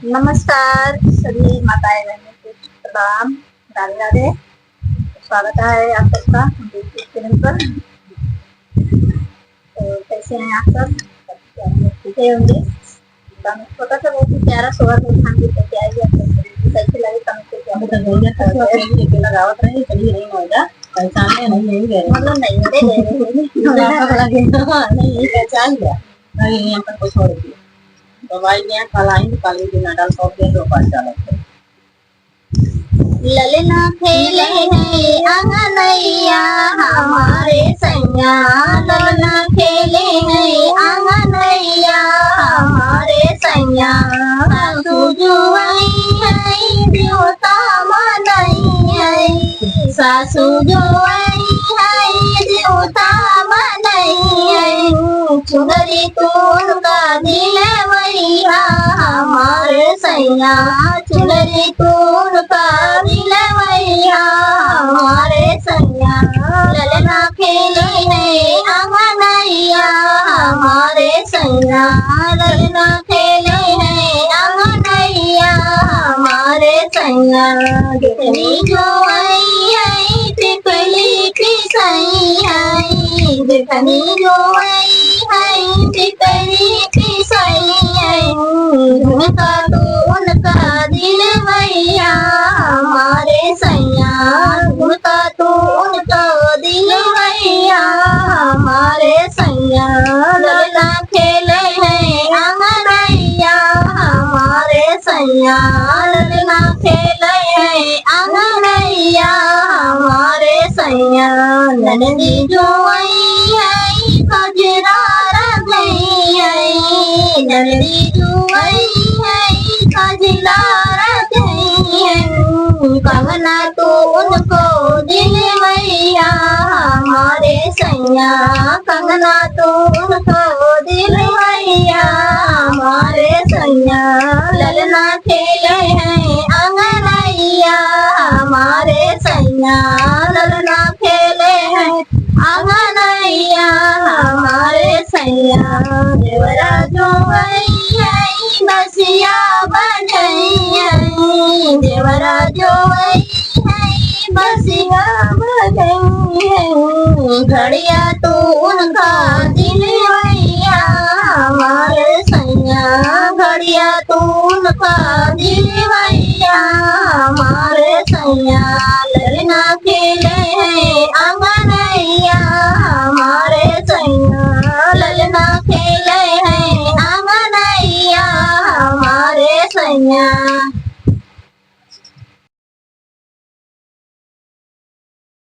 नमस्कार सभी माताएं बहनों को प्रणाम, राधे राधे। स्वागत है आप सबका यूट्यूब चैनल पर। तो कैसे हैं आप सब? ठीक होंगे। छोटा सा बहुत ही प्यारा सोहर खान लेके आएगी आप सब। कैसे लगे कमेंट लगावत रहे चली नहीं होगा पहचान में नहीं गए मतलब नहीं नहीं पहचान गया नहीं यहाँ पर कुछ और दिया दवाई दिया कलाइन काली बिना डाल सौ के दो पास डालते ललना खेले हैं आंगनैया हमारे सैया। ललना खेले हैं आंगनैया हमारे सैया। सासू जुआई है देवता मनई है। सासू जुआई है देवता मनई है। चुनरी तोड़ का दिल मैया हमारे सैया। चुनरी तोड़ का दिल मैया हमारे सैया। ललना खेले हैं आंगनैया हमारे सैया। ललना खेले हैं आंगनैया हमारे सैया। कितनी जो आई है टिकली की सही है। कितनी जो आई है टिकली की सही है। उनका तो उनका दिल मैया हमारे सैया। उनका तो उनका दिल मैया हमारे सैया। ललना खेले हैं आंगनैया हमारे सैया। ललना खेले हैं आंगनैया हमारे सैया। नंदी जो आई है कजरा रगई है। नंदी जो आई है कजला रगई है। कंगना तो उनको दिल मैया हमारे सैया। कंगना तो उनको दिल मैया हमारे सैया। ललना खेले हैं आंगनैया हमारे सैया। ललना खेले हैं आंगनैया हमारे सैया। देवरा जो आई है बसिया बजई है। देवरा जो आई है बसिया बजई है। घड़िया तो उनका दिल मैया हमारे सैया। घड़िया तो उनका दिल मैया हमारे सैया। ललना खेले हैं आंगनैया हमारे सैया। ललना खेले हैं आंगनैया हमारे सैया।